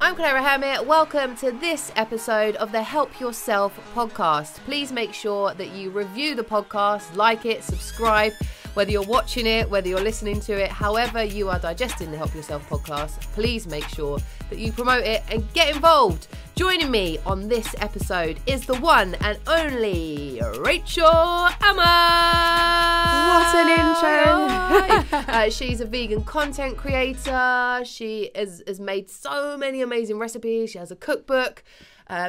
I'm Claira Hermit. Welcome to this episode of the Help Yourself podcast. Please make sure that you review the podcast, like it, subscribe, whether you're watching it, whether you're listening to it, however you are digesting the Help Yourself podcast, please make sure that you promote it and get involved. Joining me on this episode is the one and only Rachel Amma. What an intro. She's a vegan content creator. She has made so many amazing recipes. She has a cookbook.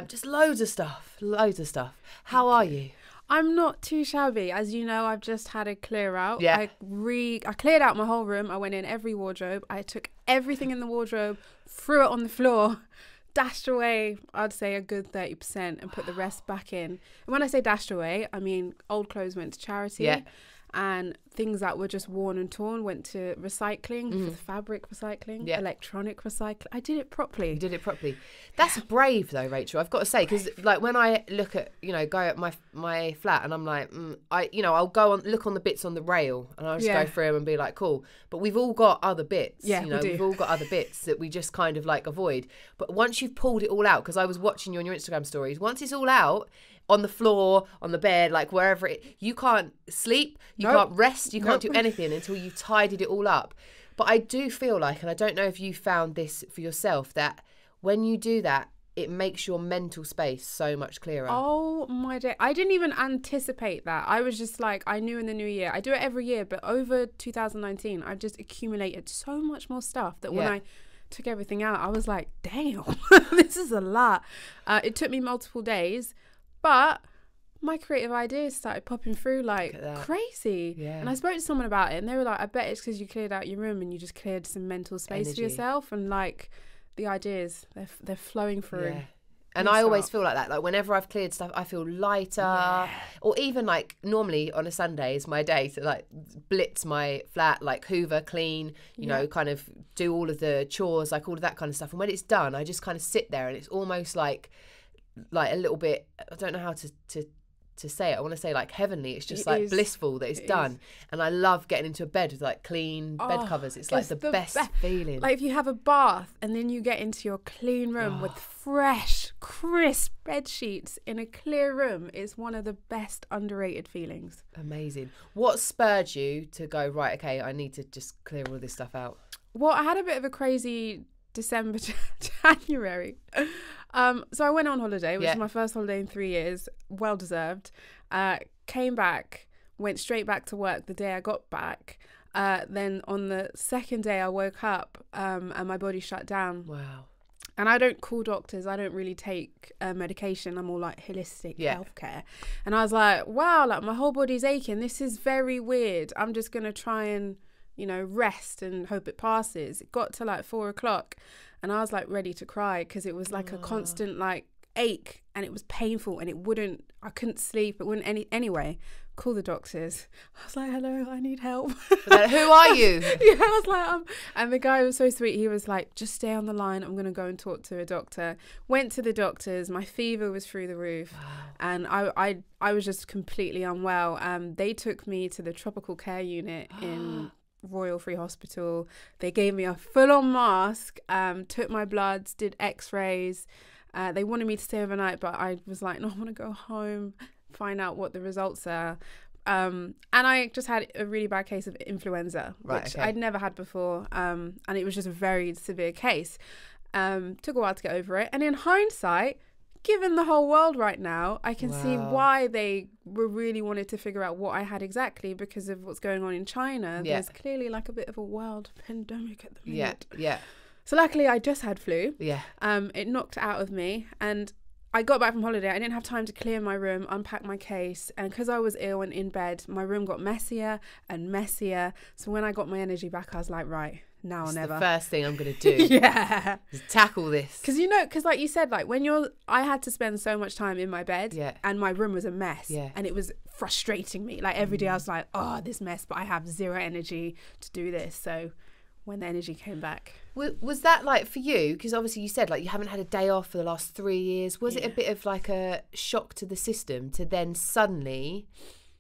Just loads of stuff. How are you? I'm not too shabby. As you know, I've just had a clear out. Yeah. I cleared out my whole room. I went in every wardrobe. I took everything in the wardrobe, threw it on the floor, dashed away, I'd say a good 30%, and put the rest back in. And when I say dashed away, I mean old clothes went to charity. Yeah. And things that were just worn and torn went to recycling, for the fabric recycling, electronic recycling. I did it properly. You did it properly. That's brave though, Rachel. I've got to say, because like when I look at, go at my flat and I'm like, I'll go on, look on the bits on the rail and I'll just go through them and be like, cool. But we've all got other bits. Yeah, we've all got other bits that we just kind of like avoid. But once you've pulled it all out, because I was watching you on your Instagram stories, once it's all out, on the floor, on the bed, like wherever you can't sleep, you can't rest, you can't do anything until you've tidied it all up. But I do feel like, and I don't know if you found this for yourself, that when you do that, it makes your mental space so much clearer. Oh my day. I didn't even anticipate that. I was just like, I knew in the new year, I do it every year, but over 2019, I've just accumulated so much more stuff that when I took everything out, I was like, damn, this is a lot. It took me multiple days. But my creative ideas started popping through like crazy. Yeah. And I spoke to someone about it and they were like, I bet it's because you cleared out your room and you just cleared some mental space for yourself. And like the ideas, they're flowing through. Yeah. And I always feel like that. Like whenever I've cleared stuff, I feel lighter. Yeah. Or even like normally on a Sunday is my day to like blitz my flat, like hoover, clean, you know, kind of do all of the chores, like all of that kind of stuff. And when it's done, I just kind of sit there and it's almost like a little bit, I don't know how to say it. I want to say like heavenly. It's just like blissful that it's done. And I love getting into a bed with like clean bed covers. It's like the best feeling. Like if you have a bath and then you get into your clean room with fresh, crisp bed sheets in a clear room, it's one of the best underrated feelings. Amazing. What spurred you to go, right, okay, I need to just clear all this stuff out? Well, I had a bit of a crazy December, January. So I went on holiday, which was my first holiday in 3 years, well deserved. Came back, went straight back to work the day I got back. Then on the second day I woke up and my body shut down. Wow. And I don't call doctors. I don't really take medication. I'm all like holistic healthcare. And I was like, wow, like my whole body's aching. This is very weird. I'm just going to try and, rest and hope it passes. It got to like 4 o'clock and I was like ready to cry because it was like a constant like ache and it was painful and I couldn't sleep. It wouldn't anyway. Call the doctors. I was like, hello, I need help. Like, who are you? Yeah, I was like, and the guy was so sweet. He was like, just stay on the line. I'm going to go and talk to a doctor. Went to the doctors. My fever was through the roof. Wow. And I was just completely unwell. They took me to the tropical care unit in Royal Free Hospital. They gave me a full-on mask, took my bloods, did x-rays. They wanted me to stay overnight, but I was like, no, I want to go home, find out what the results are. And I just had a really bad case of influenza, which I'd never had before. And it was just a very severe case. Took a while to get over it. And in hindsight, given the whole world right now, I can see why they were really wanted to figure out what I had exactly because of what's going on in China. Yeah. There's clearly like a bit of a world pandemic at the minute. Yeah. So luckily I just had flu. Yeah. It knocked it out of me and I got back from holiday. I didn't have time to clear my room, unpack my case. And because I was ill and in bed, my room got messier and messier. So when I got my energy back, I was like, right, now or never. The first thing I'm going to do. Is tackle this. Because like you said, like I had to spend so much time in my bed and my room was a mess and it was frustrating me. Like every day I was like, oh, this mess, but I have zero energy to do this. So when the energy came back. Was that like for you? Because obviously you said like you haven't had a day off for the last 3 years. Was it a bit of like a shock to the system to then suddenly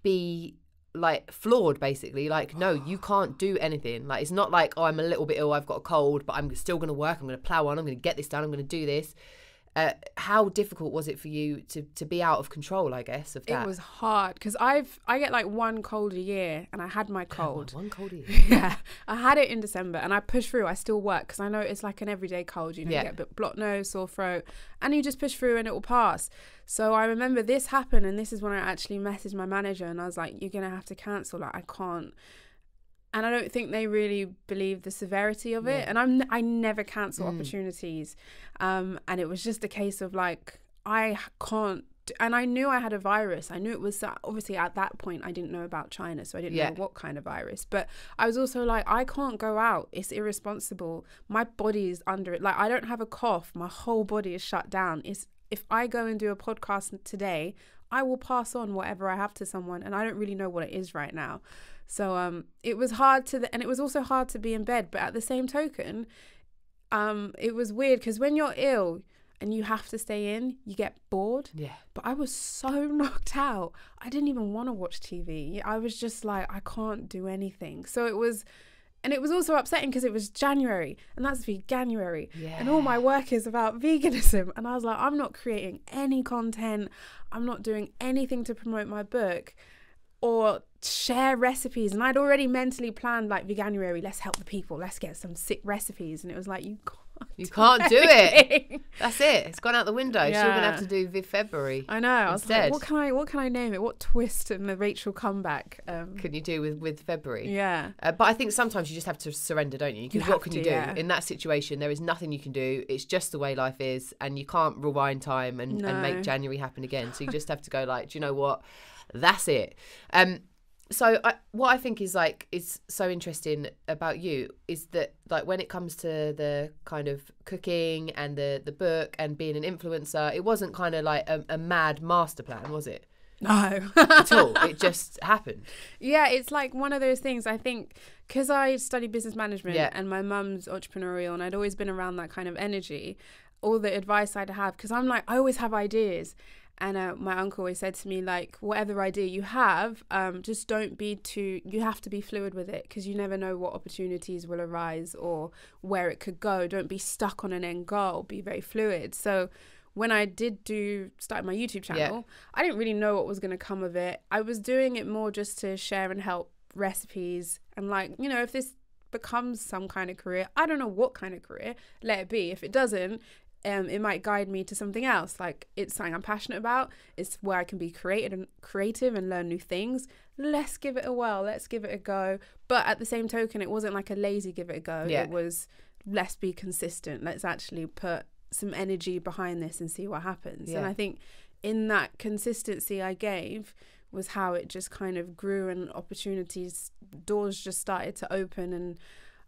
be like flawed basically. Like, no, you can't do anything. Like, it's not like, oh, I'm a little bit ill, I've got a cold, but I'm still going to work, I'm going to plow on, I'm going to get this done, I'm going to do this. How difficult was it for you to be out of control, I guess, of that? It was hard because I get like one cold a year, and I had my cold. One cold a year? Yeah, I had it in December, and I pushed through. I still work because I know it's like an everyday cold. You know, you get a bit blocked nose, sore throat, and you just push through and it will pass. So I remember this happened, and this is when I actually messaged my manager, and I was like, "You're gonna have to cancel. Like, I can't." And I don't think they really believe the severity of it. And I never cancel opportunities. And it was just a case of like, I can't. And I knew I had a virus. I knew it was, obviously at that point, I didn't know about China. So I didn't know what kind of virus. But I was also like, I can't go out. It's irresponsible. My body is under it. Like, I don't have a cough. My whole body is shut down. If I go and do a podcast today, I will pass on whatever I have to someone. And I don't really know what it is right now. So it was hard and it was also hard to be in bed. But at the same token, it was weird because when you're ill and you have to stay in, you get bored. Yeah. But I was so knocked out. I didn't even want to watch TV. I was just like, I can't do anything. So it was, and it was also upsetting because it was January, and that's Veganuary. Yeah. And all my work is about veganism. And I was like, I'm not creating any content. I'm not doing anything to promote my book or share recipes. And I'd already mentally planned like Veganuary, let's help the people, let's get some sick recipes. And it was like, you can't do it. That's it. It's gone out the window. Yeah. So you're gonna have to do February. I know. I was like, what can I name it? What twist in the Rachel comeback can you do with February? Yeah. But I think sometimes you just have to surrender, don't you? Because what can you do in that situation? There is nothing you can do. It's just the way life is, and you can't rewind time and make January happen again. So you just have to go like, do you know what? That's it. So what I think is so interesting about you is that like when it comes to the kind of cooking and the book and being an influencer, it wasn't kind of like a mad master plan, was it? No. At all. It just happened. Yeah, it's like one of those things. I think because I studied business management and my mum's entrepreneurial and I'd always been around that kind of energy, all the advice I'd have, because I'm like, I always have ideas. And my uncle always said to me, like, whatever idea you have, just don't be you have to be fluid with it because you never know what opportunities will arise or where it could go. Don't be stuck on an end goal. Be very fluid. So when I did start my YouTube channel, I didn't really know what was going to come of it. I was doing it more just to share and help recipes. And like, you know, if this becomes some kind of career, I don't know what kind of career, let it be. If it doesn't, it might guide me to something else. Like, it's something I'm passionate about. It's where I can be creative and learn new things. Let's give it a whirl. Let's give it a go. But at the same token, it wasn't like a lazy give it a go. It was, let's be consistent. Let's actually put some energy behind this and see what happens. And I think in that consistency I gave was how it just kind of grew, and doors just started to open, and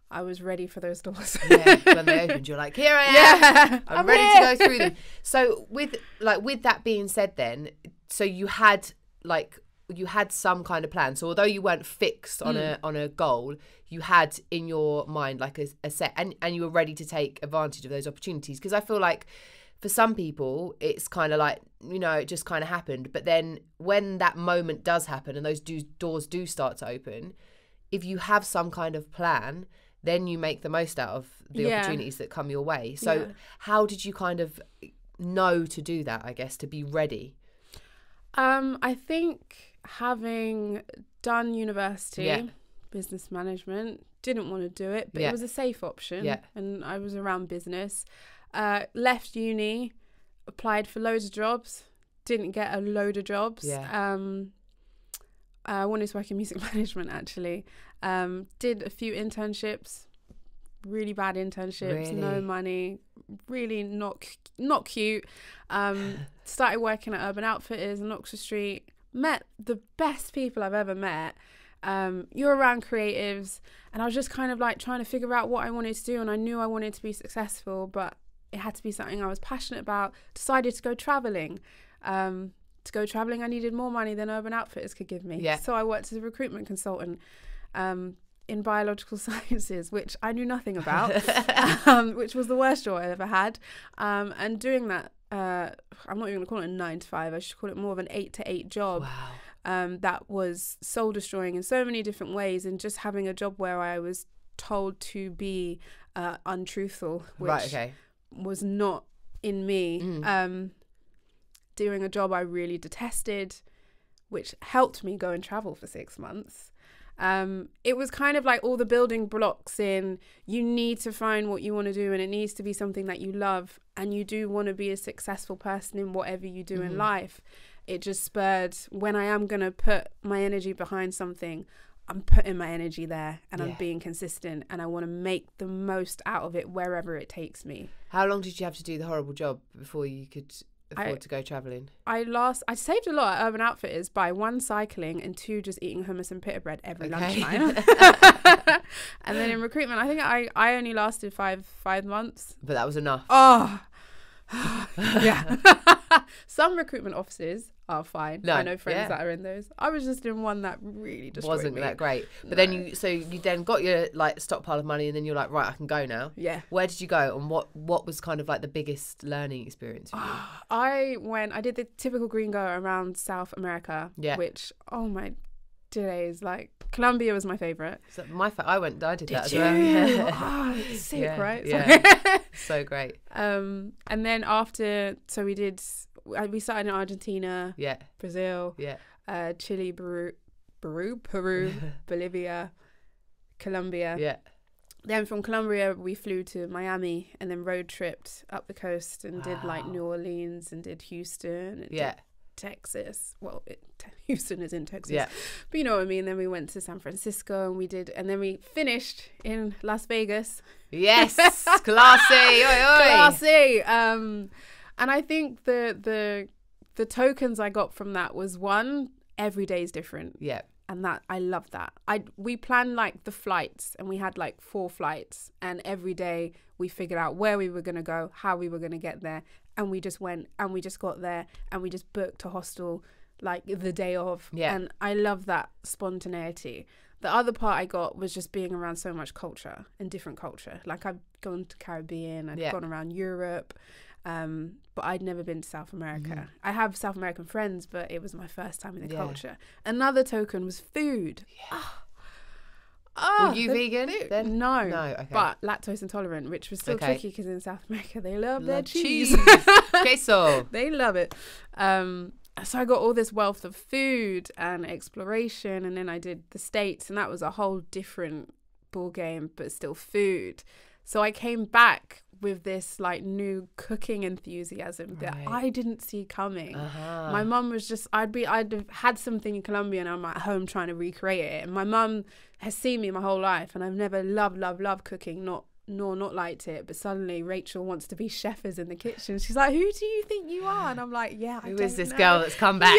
I was ready for those doors. When they opened, you're like, here I am. I'm ready to go through them. So with that being said then, so you had some kind of plan. So although you weren't fixed on a goal, you had in your mind like a set, and you were ready to take advantage of those opportunities. Because I feel like for some people, it's kind of like, you know, it just kind of happened. But then when that moment does happen and those doors do start to open, if you have some kind of plan, then you make the most out of the opportunities that come your way. So how did you kind of know to do that, I guess, to be ready? I think having done university, business management, didn't want to do it, but it was a safe option. And I was around business. Left uni, applied for loads of jobs, didn't get a load of jobs. I wanted to work in music management, actually. Did a few internships, really bad internships, no money, really not cute. Started working at Urban Outfitters in Oxford Street, met the best people I've ever met. You're around creatives, and I was just kind of like trying to figure out what I wanted to do, and I knew I wanted to be successful, but it had to be something I was passionate about. Decided to go traveling. I needed more money than Urban Outfitters could give me. So I worked as a recruitment consultant in biological sciences, which I knew nothing about, which was the worst job I ever had. And doing that, I'm not even going to call it a 9 to 5. I should call it more of an 8 to 8 job. that was soul destroying in so many different ways, and just having a job where I was told to be untruthful, which was not in me. Doing a job I really detested, which helped me go and travel for 6 months. It was kind of like all the building blocks in, you need to find what you want to do, and it needs to be something that you love, and you do want to be a successful person in whatever you do in life. It just spurred, when I am going to put my energy behind something, I'm putting my energy there, and I'm being consistent, and I want to make the most out of it wherever it takes me. How long did you have to do the horrible job before you could afford to go travelling? I saved a lot at Urban Outfitters by 1, cycling, and 2, just eating hummus and pita bread every lunchtime. And then in recruitment, I think I only lasted five months. But that was enough. Oh, yeah. Some recruitment offices are fine. I know friends that are in those. I was just in one that really destroyed Wasn't me. that great. But then you then got your like stockpile of money, and then you're like, right, I can go now. Yeah. Where did you go, and what was kind of like the biggest learning experience for you? I did the typical green go around South America, which, oh my days, like Colombia was my favourite. So I did that as you? well. Oh, sick, right? Yeah. So great. And then after, so we started in Argentina, Brazil, Chile, Peru, Bolivia, Colombia. Yeah. Then from Colombia, we flew to Miami, and then road tripped up the coast and did like New Orleans, and did Houston, and did Texas. Well, Houston is in Texas, but you know what I mean. Then we went to San Francisco, and then we finished in Las Vegas. Yes, classy, oi, oi. Classy. And I think the tokens I got from that was, one, every day is different. Yeah. And that, I love that. We planned like the flights, and we had like 4 flights, and every day we figured out where we were going to go, how we were going to get there. And we just went, and we just got there, and we just booked a hostel like the day of. Yeah. And I love that spontaneity. The other part I got was just being around so much culture and different culture. Like, I've gone to Caribbean, I've gone around Europe, but I'd never been to South America. I have South American friends, but it was my first time in the culture. Another token was food. Yeah. Were you vegan then? No, okay. But lactose intolerant, which was still tricky because in South America they love their cheese. Queso. They love it. So I got all this wealth of food and exploration, and then I did the States, and that was a whole different ball game, but still food. So I came back with this like new cooking enthusiasm that I didn't see coming. My mum was just, I'd have had something in Colombia, and I'm at home trying to recreate it. And my mum has seen me my whole life, and I've never loved cooking, not liked it. But suddenly Rachel wants to be chefers in the kitchen. She's like, who do you think you are? And I'm like, who is this girl that's come back?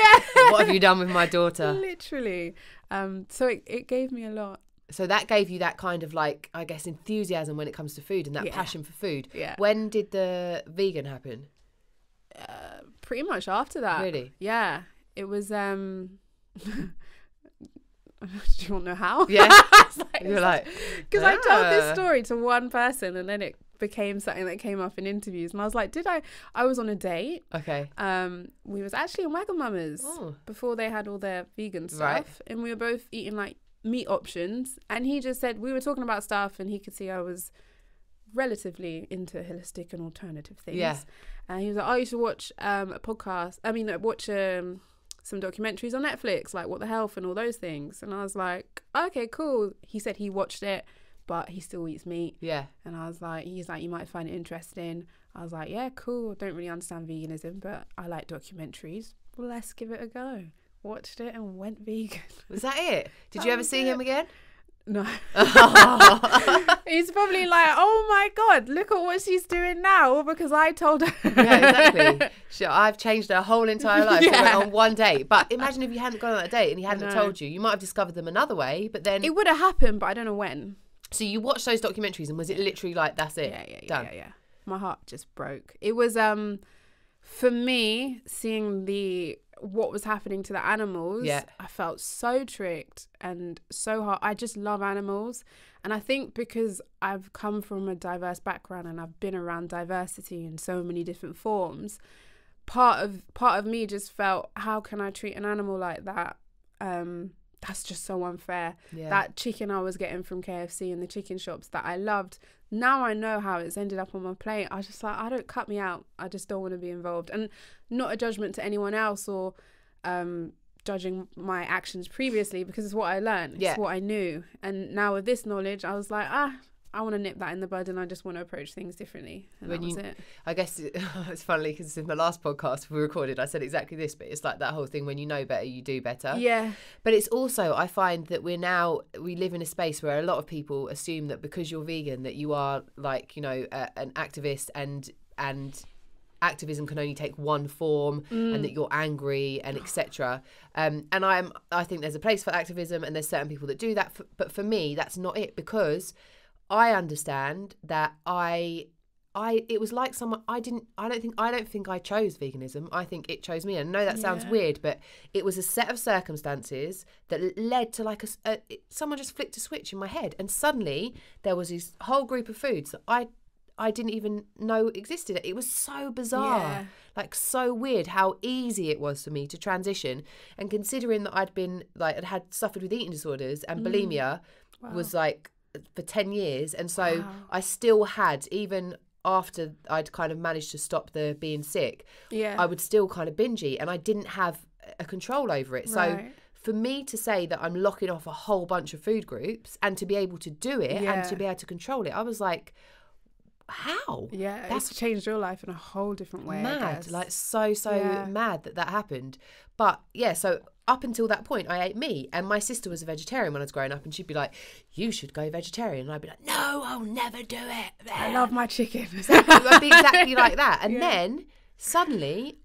What have you done with my daughter? Literally. So it gave me a lot. So that gave you that kind of like, I guess, enthusiasm when it comes to food, and that passion for food. Yeah. When did the vegan happen? Pretty much after that. Really? Yeah. It was, do you want to know how? Yeah. You're like, because I told this story to one person, and then it became something that came up in interviews, and I was like, I was on a date. Okay. We was actually in Wagamama's before they had all their vegan stuff, and we were both eating like meat options, and he just said, we were talking about stuff, and he could see I was relatively into holistic and alternative things. Yeah. And he was like, oh, you should watch watch some documentaries on Netflix, like What the Health and all those things. And I was like, okay, cool. He said he watched it, but he still eats meat. Yeah. And I was like, he's like, you might find it interesting. I was like, yeah, cool. I don't really understand veganism, but I like documentaries. Well, let's give it a go. Watched it and went vegan. Was that it? Did you ever see him again? No. He's probably like, oh my God, look at what she's doing now, all because I told her. Yeah, exactly. Sure, I've changed her whole entire life on one date. But imagine if you hadn't gone on that date and he hadn't told you might have discovered them another way, but then... It would have happened, but I don't know when. So you watched those documentaries, and was it literally like, that's it? Done? Yeah. My heart just broke. It was, for me, seeing what was happening to the animals, I felt so tricked and so hard. I just love animals, and I think because I've come from a diverse background and I've been around diversity in so many different forms, part of me just felt, how can I treat an animal like that? that's just so unfair. Yeah. That chicken I was getting from KFC and the chicken shops that I loved, now I know how it's ended up on my plate. I was just like, I don't, cut me out. I just don't want to be involved. And not a judgment to anyone else or judging my actions previously, because it's what I learned. It's what I knew. And now with this knowledge, I was like, I want to nip that in the bud, and I just want to approach things differently. And that was it. I guess it's funny because in the last podcast we recorded, I said exactly this, but it's like that whole thing, when you know better, you do better. Yeah. But it's also, I find that we live in a space where a lot of people assume that because you're vegan, that you are like, you know, an activist, and activism can only take one form, and that you're angry and etc. And I think there's a place for activism, and there's certain people that do that. But for me, that's not it, because I understand that it was like someone, I don't think I chose veganism. I think it chose me. And I know that sounds weird, but it was a set of circumstances that led to like someone just flicked a switch in my head, and suddenly there was this whole group of foods that I didn't even know existed. It was so bizarre, like so weird how easy it was for me to transition. And considering that I'd had suffered with eating disorders and bulimia was like for 10 years. And so I still had, even after I'd kind of managed to stop the being sick, I would still kind of binge eat, and I didn't have a control over it. So for me to say that I'm locking off a whole bunch of food groups and to be able to do it and to be able to control it, I was like, how? Yeah, that's changed your life in a whole different way. Mad, like so mad that happened. But yeah, so up until that point, I ate meat, and my sister was a vegetarian when I was growing up, and she'd be like, "You should go vegetarian," and I'd be like, "No, I'll never do it. I love my chicken." Exactly, I'd be exactly like that. And then suddenly,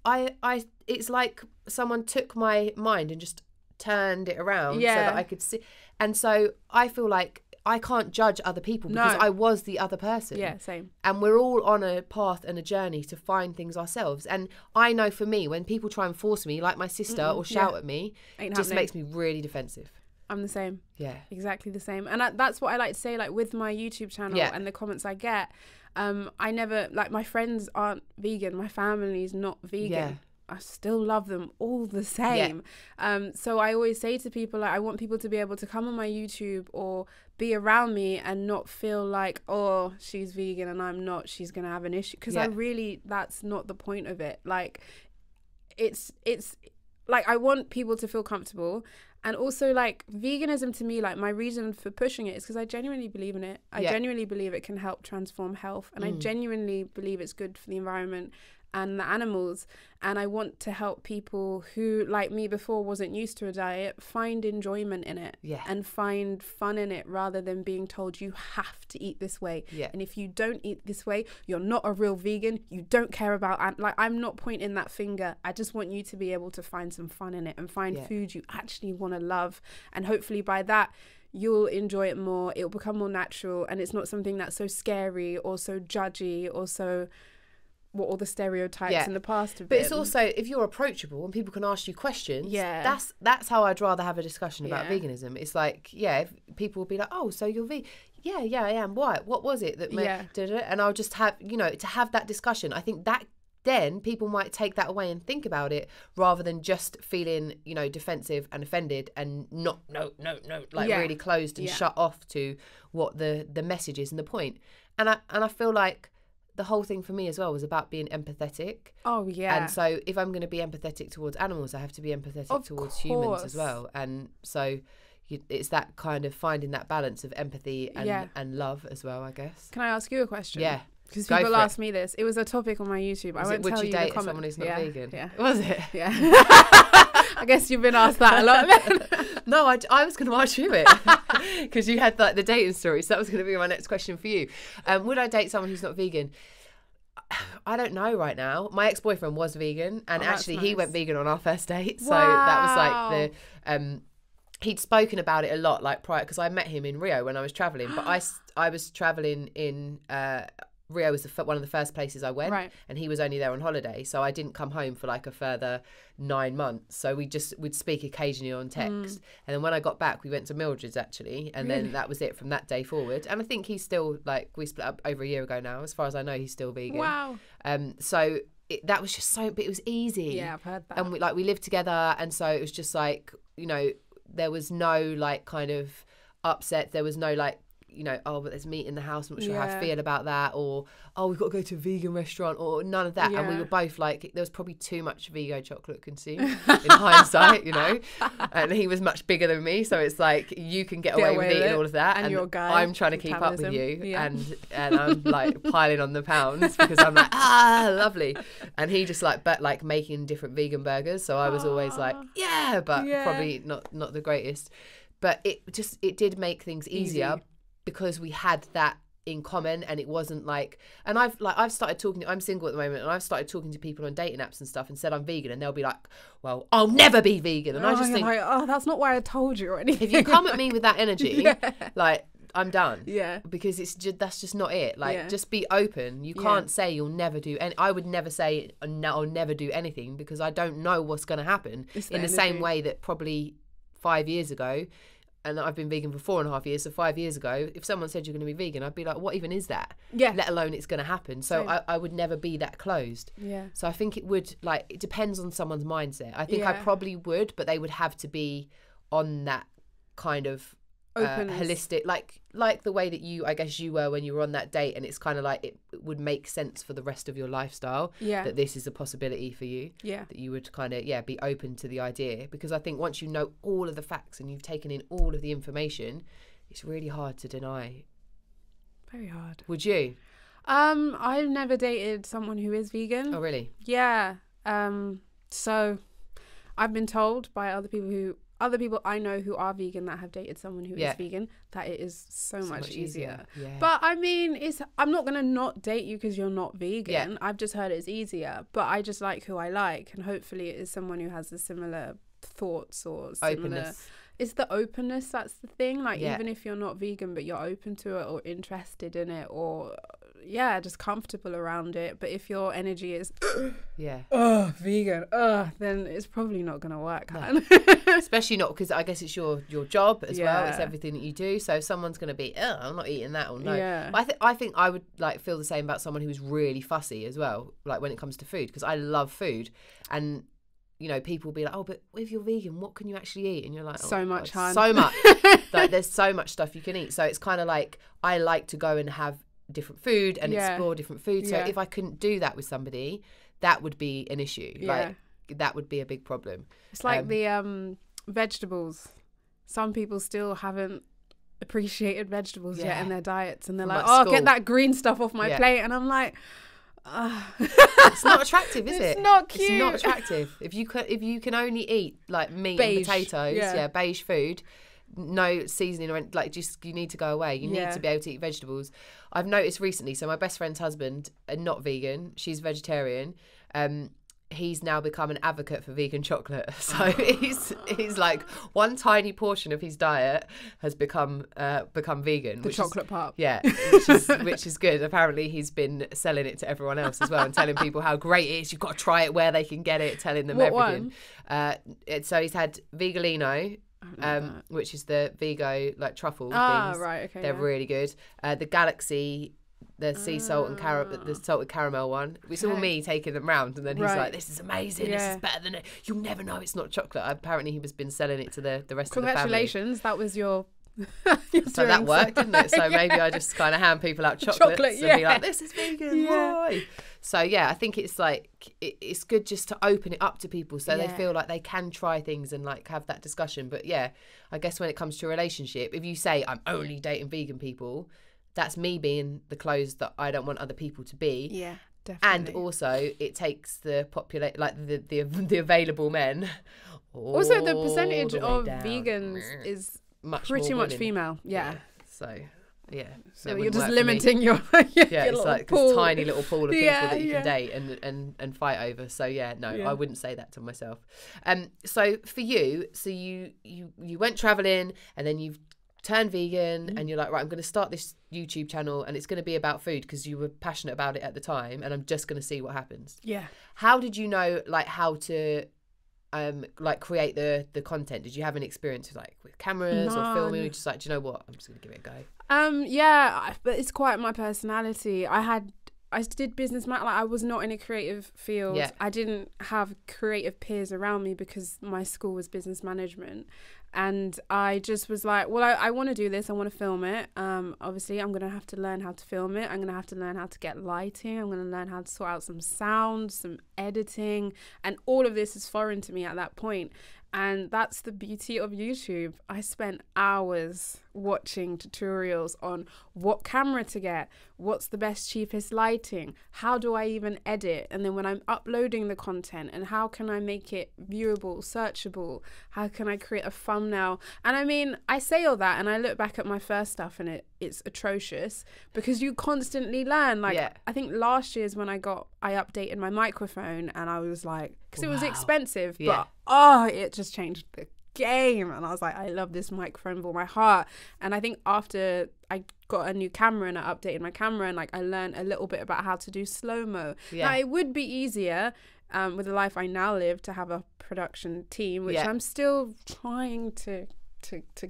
it's like someone took my mind and just turned it around so that I could see. And so I feel like I can't judge other people because I was the other person. Yeah, same. And we're all on a path and a journey to find things ourselves. And I know for me, when people try and force me, like my sister, or shout at me, it just makes me really defensive. I'm the same. Yeah. Exactly the same. And that's what I like to say, like with my YouTube channel and the comments I get, I never, like my friends aren't vegan, my family's not vegan. Yeah. I still love them all the same. So I always say to people, like, I want people to be able to come on my YouTube or be around me and not feel like, oh, she's vegan and I'm not, she's gonna have an issue, because that's not the point of it. Like it's like I want people to feel comfortable. And also, like, veganism to me, like, my reason for pushing it is because I genuinely believe in it. I genuinely believe it can help transform health, and I genuinely believe it's good for the environment and the animals. And I want to help people who, like me before, wasn't used to a diet, find enjoyment in it and find fun in it, rather than being told you have to eat this way. And if you don't eat this way, you're not a real vegan. You don't care about, like, I'm not pointing that finger. I just want you to be able to find some fun in it and find food you actually want to love. And hopefully by that, you'll enjoy it more. It'll become more natural, and it's not something that's so scary or so judgy or so what all the stereotypes in the past have been. But it's also, if you're approachable and people can ask you questions, that's how I'd rather have a discussion about veganism. It's like, if people will be like, oh, so you're vegan? Yeah, I am. Why? What was it that made it? And I'll just have, to have that discussion. I think that then people might take that away and think about it, rather than just feeling, defensive and offended and not, really closed and shut off to what the message is and the point. And I feel like the whole thing for me as well was about being empathetic. Oh, yeah. And so if I'm going to be empathetic towards animals, I have to be empathetic towards humans as well. And so it's that kind of finding that balance of empathy and love as well, I guess. Can I ask you a question? Yeah. Because people ask me this. It was a topic on my YouTube. I won't tell you the comment. Would you date someone who's not vegan? Yeah. Was it? Yeah. I guess you've been asked that a lot then. No, I was going to ask you it. Because you had like the dating story. So that was going to be my next question for you. Would I date someone who's not vegan? I don't know right now. My ex-boyfriend was vegan. And actually he went vegan on our first date. So that was like the... he'd spoken about it a lot like prior, because I met him in Rio when I was travelling. But I was travelling in... Rio was one of the first places I went, and he was only there on holiday, so I didn't come home for like a further 9 months. So we'd speak occasionally on text, and then when I got back, we went to Mildred's actually, and then that was it from that day forward. And I think he's still, like, we split up over a year ago now. As far as I know, he's still vegan. Wow. So that was just so, but it was easy. Yeah, I've heard that. And we lived together, and so it was just like, there was no like kind of upset. There was no like, you know, oh, but there's meat in the house, I'm not sure how I feel about that, or oh, we've got to go to a vegan restaurant, or none of that. And we were both like, there was probably too much Vigo chocolate consumed in hindsight, you know, and he was much bigger than me, so it's like you can get away with eating all of that, and your guy, I'm trying to keep up with you, and I'm like piling on the pounds because I'm like, lovely, and he just like making different vegan burgers, so I was always like, but probably not the greatest, but it did make things easier. Because we had that in common, and it wasn't like, and I've started talking, I'm single at the moment, and I've started talking to people on dating apps and stuff and said I'm vegan, and they'll be like, well, I'll never be vegan. And I just think, like, that's not why I told you or anything. If you come at me with that energy, like, I'm done. Yeah. Because that's just not it. Like, just be open. You can't say you'll never do any. I would never say I'll never do anything, because I don't know what's going to happen. In the same way that probably 5 years ago, and I've been vegan for 4.5 years, so 5 years ago, if someone said you're going to be vegan, I'd be like, what even is that? Let alone it's going to happen. So I would never be that closed. So I think it would, like, it depends on someone's mindset. I think I probably would, but they would have to be on that kind of holistic, like the way that I guess you were when you were on that date, and it's kind of like it would make sense for the rest of your lifestyle that this is a possibility for you, that you would kind of be open to the idea, because I think once you know all of the facts and you've taken in all of the information, it's really hard to deny. Very hard. Would you? I've never dated someone who is vegan. Oh, really? Yeah. So I've been told by other people I know who are vegan that have dated someone who is vegan, that it is so much easier. But I mean, I'm not going to not date you because you're not vegan. I've just heard it's easier, but I just like who I like, and hopefully it is someone who has a similar thoughts or similar openness. It's the openness that's the thing. Like, even if you're not vegan but you're open to it or interested in it, or just comfortable around it, but if your energy is vegan, then it's probably not going to work. Especially not because I guess it's your job as well. It's everything that you do. So if someone's going to be, I'm not eating that, or no. But I think I would like feel the same about someone who's really fussy as well, like when it comes to food, because I love food, and you know, people will be like, oh, but if you're vegan, what can you actually eat? And you're like, so much, hun. So much. Like, there's so much stuff you can eat. So it's kind of like, I like to go and have different food and explore different food. So if I couldn't do that with somebody, that would be an issue. Like, that would be a big problem. It's like the vegetables. Some people still haven't appreciated vegetables yet in their diets, and they're like, oh, get that green stuff off my plate. And I'm like, it's not attractive, is it? It's not cute. It's not attractive. If you can only eat like meat and potatoes, beige food, no seasoning or anything, like, just, you need to go away. You need to be able to eat vegetables. I've noticed recently, so my best friend's husband, not vegan, she's vegetarian, he's now become an advocate for vegan chocolate. So he's like, one tiny portion of his diet has become vegan. The chocolate part. Yeah, which is good. Apparently he's been selling it to everyone else as well, and telling people how great it is. You've got to try it where they can get it, telling them everything. So he's had Vegalino, which is the Vigo like truffle things. Right, okay. They're really good. The Galaxy, the sea salt and the salted caramel one. It's all me taking them round, and then he's like, "This is amazing. This is better than it. You'll never know it's not chocolate." Apparently, he has been selling it to the rest of the family. Congratulations, that was your. So that worked, didn't it? So maybe I just kind of hand people out chocolates and be like, "This is vegan." Why? So I think it's like it's good just to open it up to people, so they feel like they can try things and like have that discussion. But I guess when it comes to a relationship, if you say I'm only dating vegan people, that's me being the closed that I don't want other people to be. Yeah, definitely. And also, it takes the the available men. Also, the percentage of vegans is pretty much female. Yeah. So. Yeah, so you're just limiting your it's like a tiny little pool of people that you can date and fight over. So I wouldn't say that to myself. So for you, you went traveling, and then you've turned vegan, and you're like, right, I'm going to start this YouTube channel, and it's going to be about food because you were passionate about it at the time, and I'm just going to see what happens. Yeah. How did you know like how to like create the content? Did you have any experience with cameras or filming? Or just like, do you know what, I'm just gonna give it a go? But it's quite my personality. I did business like I was not in a creative field. I didn't have creative peers around me because my school was business management, And I just was like, well, I want to do this. I want to film it. Obviously, I'm going to have to learn how to film it. I'm going to have to learn how to get lighting. I'm going to learn how to sort out some sound, some editing. And all of this is foreign to me at that point. And that's the beauty of YouTube. I spent hours watching tutorials on what camera to get, what's the best, cheapest lighting, how do I even edit, and then when I'm uploading the content, and how can I make it viewable, searchable, how can I create a thumbnail. And I mean, I say all that and I look back at my first stuff and it's atrocious, because you constantly learn. Like, I think last year's when I updated my microphone, and I was like, because it was expensive, but it just changed the game. And I was like, I love this microphone with all my heart. And I think after I got a new camera and I updated my camera, and like I learned a little bit about how to do slow-mo. Now, it would be easier with the life I now live to have a production team, which I'm still trying to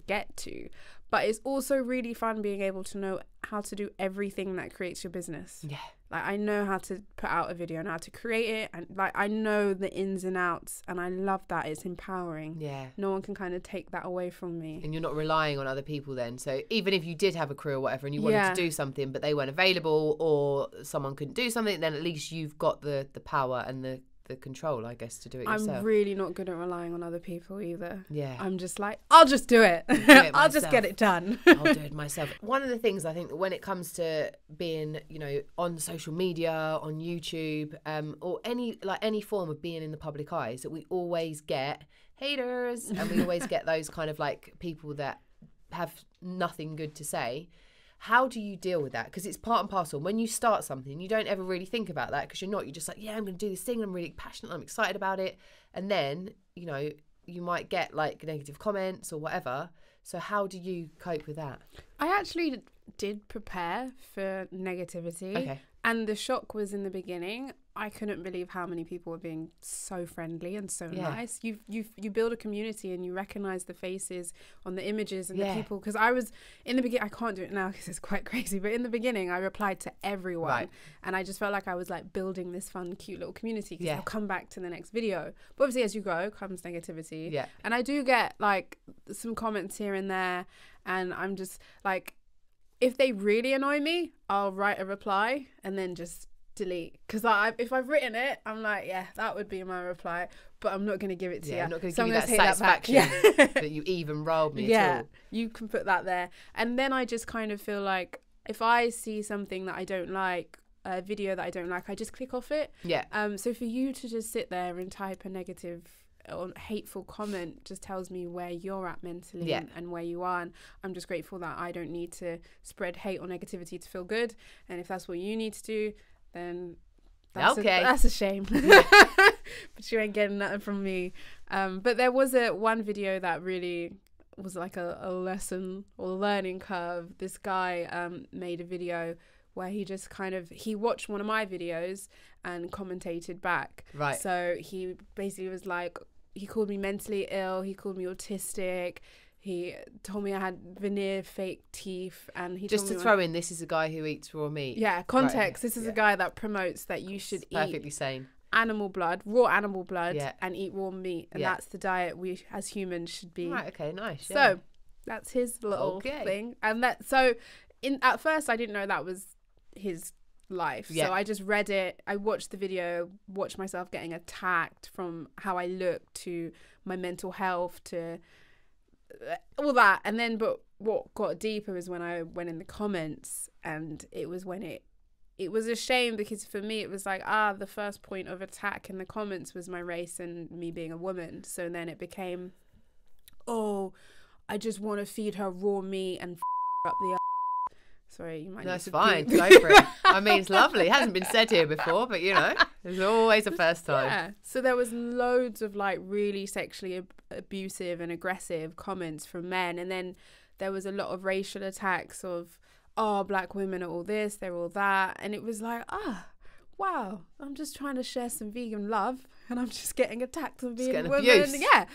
get to. But it's also really fun being able to know how to do everything that creates your business. Yeah. Like, I know how to put out a video and how to create it. And like, I know the ins and outs, and I love that. It's empowering. Yeah. No one can kind of take that away from me. And you're not relying on other people then. So even if you did have a crew or whatever and you wanted to do something, but they weren't available, or someone couldn't do something, then at least you've got the power and the control, I guess, to do it yourself. I'm really not good at relying on other people either. Yeah. I'm just like, I'll just do it. I'll just get it done. I'll do it myself. One of the things I think that when it comes to being, you know, on social media, on YouTube, or any form of being in the public eye, is that we always get haters, and we always get those kind of like people that have nothing good to say. How do you deal with that? Because it's part and parcel. When you start something, you don't ever really think about that, because you're just like, yeah, I'm going to do this thing. I'm really passionate. I'm excited about it. And then, you know, you might get like negative comments or whatever. So how do you cope with that? I actually did prepare for negativity. Okay. And the shock was in the beginning. I couldn't believe how many people were being so friendly and so nice. You build a community, and you recognize the faces on the images and the people. Because I was in the beginning, I can't do it now because it's quite crazy, but in the beginning I replied to everyone, and I just felt like I was like building this fun, cute little community, because I'll come back to the next video. But obviously, as you grow, comes negativity. And I do get like some comments here and there, and I'm just like, if they really annoy me, I'll write a reply and then just delete. Because if I've written it, I'm like, yeah, that would be my reply, but I'm not going to give it to you. I'm not going to give you that satisfaction that you even rolled me at all. You can put that there. And then I just kind of feel like, if I see something that I don't like, a video that I don't like, I just click off it. So for you to just sit there and type a negative or hateful comment just tells me where you're at mentally and where you are. And I'm just grateful that I don't need to spread hate or negativity to feel good. And if that's what you need to do, then that's a shame. But you ain't getting nothing from me. But there was one video that really was like a lesson or learning curve. This guy made a video where he just he watched one of my videos and commentated back. Right. So he basically was like, he called me mentally ill, he called me autistic, he told me I had veneer fake teeth, and he just told to throw in, this is a guy who eeats raw meat. Yeah, context. Right. This is a guy that promotes that you should eat perfectly sane animal blood, raw animal blood, and eat raw meat, and that's the diet we as humans should be. Right. Okay. Nice. So that's his little thing, and at first I didn't know that was his life. So I just read it, I watched the video, watched myself getting attacked, from how I look to my mental health to all that. And then but what got deeper is when I went in the comments, and it was when it was a shame, because for me it was like, the first point of attack in the comments was my race and me being a woman. So then it became, I just want to feed her raw meat and up the sorry, you might. That's fine. Go for it. I mean, it's lovely. It hasn't been said here before, but you know, there's always a first time. Yeah. So there was loads of like really sexually abusive and aggressive comments from men, and then there was a lot of racial attacks of, black women are all this, they're all that, and it was like, wow, I'm just trying to share some vegan love, and I'm just getting attacked for being a woman. Abuse. Yeah.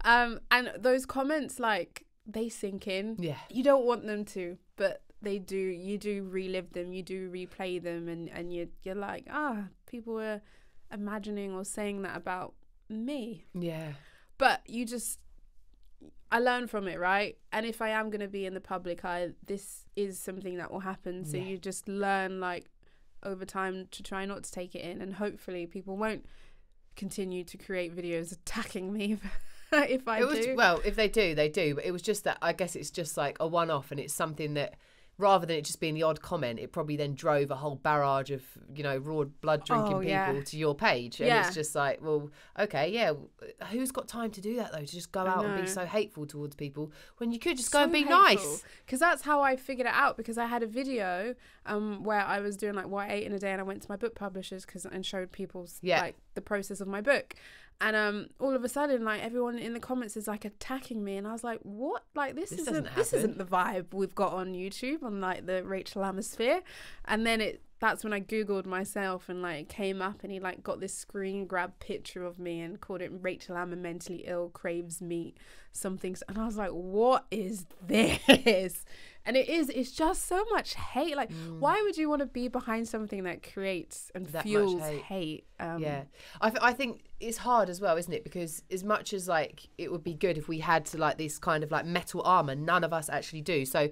And those comments, like, they sink in. Yeah. You don't want them to, but they do. You do relive them, you do replay them, and you're like, people are imagining or saying that about me. Yeah. But you just I learn from it, right? And if I am going to be in the public eye, this is something that will happen. So you just learn, like, over time to try not to take it in. And hopefully people won't continue to create videos attacking me if I do. Well, if they do, they do. But it was just that, I guess it's just like a one-off, and it's something that, rather than it just being the odd comment, it probably then drove a whole barrage of, you know, raw blood drinking people to your page. And it's just like, well, okay, who's got time to do that, though? To just go out and be so hateful towards people when you could just go and be nice. Because that's how I figured it out, because I had a video where I was doing like what I ate in a day, and I went to my book publishers and showed people like the process of my book. And all of a sudden, like, everyone in the comments is like attacking me, and I was like, "What? Like, this isn't the vibe we've got on YouTube, on like the Rachel Atmosphere." And then that's when I googled myself, and like it came up, and he like got this screen grab picture of me and called it Rachel Am, mentally ill, craves meat, something. And I was like, "What is this?" And it's just so much hate. Like, why would you want to be behind something that creates and that fuels hate? I think it's hard as well, isn't it? Because as much as like it would be good if we had to like this kind of like metal armor, none of us actually do. So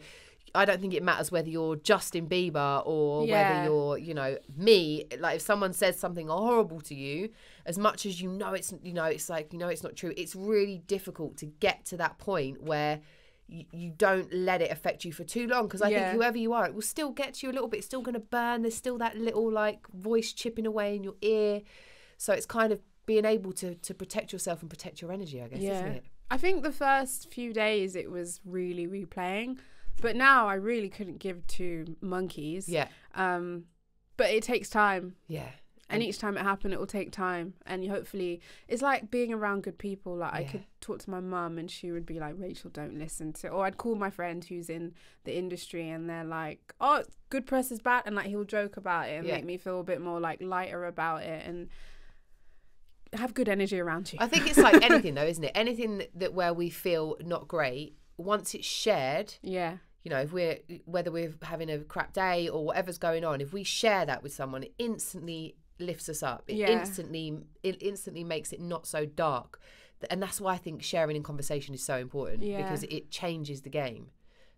I don't think it matters whether you're Justin Bieber or whether you're, you know, me. Like, if someone says something horrible to you, as much as you know it's like, you know, it's not true, it's really difficult to get to that point where you don't let it affect you for too long, because I think whoever you are, it will still get to you a little bit. It's still going to burn. There's still that little like voice chipping away in your ear. So it's kind of being able to protect yourself and protect your energy, I guess, isn't it? I think the first few days it was really replaying, but now I really couldn't give two monkeys. But it takes time. And each time it happened, it will take time. And hopefully, it's like being around good people. Like, I could talk to my mum and she would be like, Rachel, don't listen to... Or I'd call my friend who's in the industry and they're like, oh, good press is bad. And like, he'll joke about it and make me feel a bit more like lighter about it and have good energy around you. I think it's like anything though, isn't it? Anything that where we feel not great, once it's shared... You know, whether we're having a crap day or whatever's going on, if we share that with someone, it instantly lifts us up. It instantly makes it not so dark. And that's why I think sharing in conversation is so important, because it changes the game.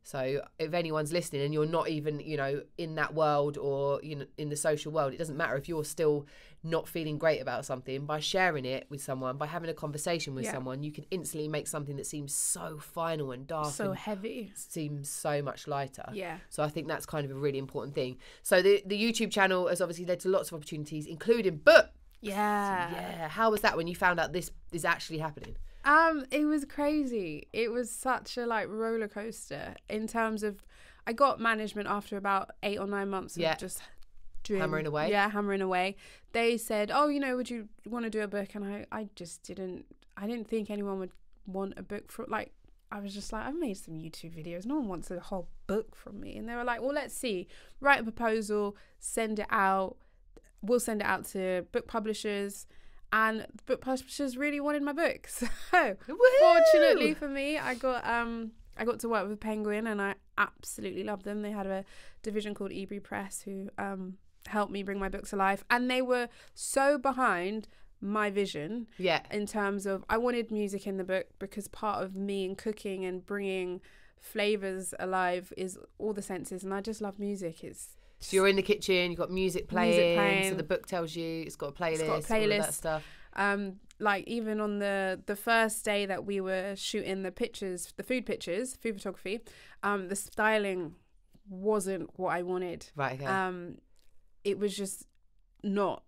So if anyone's listening and you're not even, you know, in that world or, you know, in the social world, it doesn't matter if you're still not feeling great about something. By sharing it with someone, by having a conversation with someone, you can instantly make something that seems so final and dark, so heavy, seems so much lighter. Yeah. So I think that's kind of a really important thing. So the YouTube channel has obviously led to lots of opportunities, including books. Yeah. How was that when you found out this is actually happening? It was crazy. It was such a like roller coaster in terms of, I got management after about 8 or 9 months of just hammering away. Hammering away. They said, oh, you know, would you want to do a book? And I just didn't think anyone would want a book for, like, I was just like, I've made some YouTube videos. No one wants a whole book from me. And they were like, well, let's see. Write a proposal, send it out. We'll send it out to book publishers. And book publishers really wanted my book. So fortunately for me, I got to work with Penguin, and I absolutely loved them. They had a division called Ebri Press who helped me bring my books to life, and they were so behind my vision in terms of, I wanted music in the book because part of me in cooking and bringing flavors alive is all the senses, and I just love music. So you're in the kitchen, you've got music playing, so the book tells you it's got a playlist, all of that stuff. Like even on the first day that we were shooting the pictures, the food photography, the styling wasn't what I wanted. Right, okay. It was just not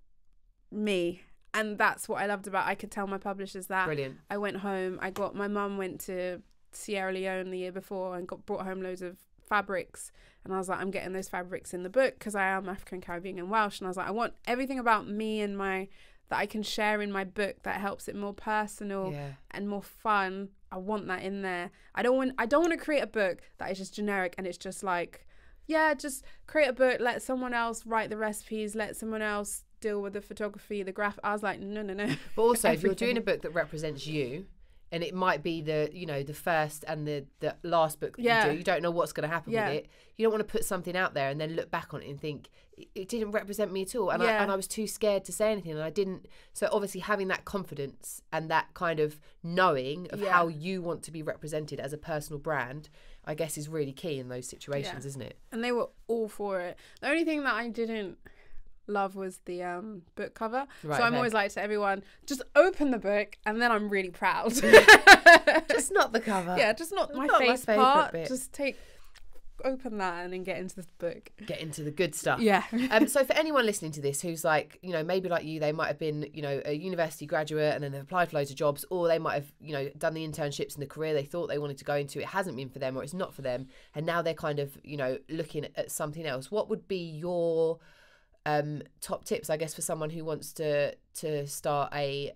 me. And that's what I loved about, I could tell my publishers that. Brilliant. I went home, my mum went to Sierra Leone the year before and brought home loads of fabrics, and I was like, I'm getting those fabrics in the book because I am African, Caribbean and Welsh, and I was like, I want everything about me and that I can share in my book that helps it more personal and more fun. I want that in there. I don't want to create a book that is just generic and it's just like, just create a book, let someone else write the recipes, let someone else deal with the photography, the graph. I was like, no. But also, if you're doing a book that represents you, and it might be the, you know, the first and the last book that you do. You don't know what's going to happen with it. You don't want to put something out there and then look back on it and think it didn't represent me at all, and I was too scared to say anything, and I didn't. So obviously having that confidence and that kind of knowing of how you want to be represented as a personal brand, I guess, is really key in those situations, isn't it? And they were all for it. The only thing that I didn't love was the book cover. Right, so I'm always like to everyone, just open the book and then I'm really proud. Just not the cover. Yeah, just not my face part. Bit. Just open that and then get into the book. Get into the good stuff. Yeah. So for anyone listening to this who's like, you know, maybe like you, they might have been, you know, a university graduate and then they've applied for loads of jobs, or they might have, you know, done the internships in the career they thought they wanted to go into. It hasn't been for them, or it's not for them, and now they're kind of, you know, looking at something else. What would be your top tips, I guess, for someone who wants to start a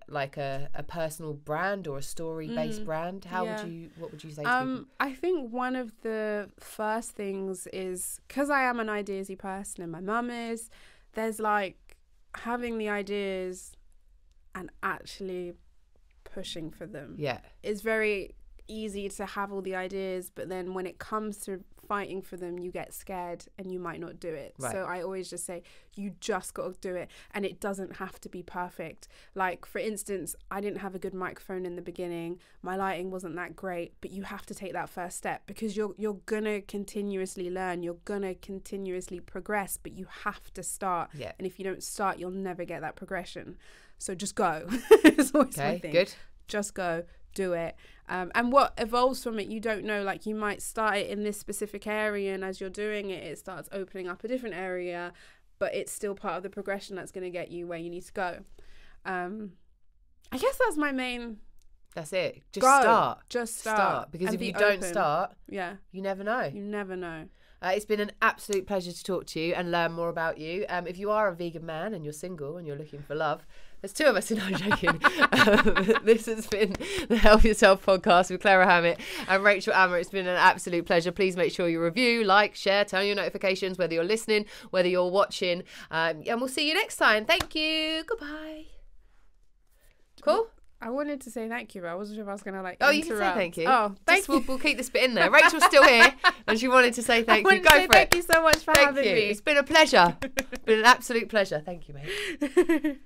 personal brand or a story based brand? What would you say to people? I think one of the first things is, because I am an ideasy person and my mum is, there's like having the ideas and actually pushing for them. It's very easy to have all the ideas, but then when it comes to fighting for them, you get scared and you might not do it. So I always just say, you just got to do it, and it doesn't have to be perfect. Like, for instance, I didn't have a good microphone in the beginning, my lighting wasn't that great, but you have to take that first step, because you're gonna continuously learn, you're gonna continuously progress, but you have to start. And if you don't start, you'll never get that progression. So just go. It's always my thing. Good. Just go, do it. And what evolves from it, you don't know. Like, you might start it in this specific area, and as you're doing it, it starts opening up a different area, but it's still part of the progression that's going to get you where you need to go. I guess that's my main. That's it. Start. Just start. Because if you don't start, you never know. You never know. It's been an absolute pleasure to talk to you and learn more about you. If you are a vegan man and you're single and you're looking for love, there's two of us, and I'm joking. This has been the Help Yourself podcast with Claira Hammett and Rachel Ammer. It's been an absolute pleasure. Please make sure you review, like, share, turn on your notifications, whether you're listening, whether you're watching. And we'll see you next time. Thank you. Goodbye. Cool? I wanted to say thank you, but I wasn't sure if I was going to interrupt. You can say thank you. Oh, thank you. We'll keep this bit in there. Rachel's still here, and she wanted to say thank you. Go for it. Thank you so much for having me. It's been a pleasure. It's been an absolute pleasure. Thank you, mate.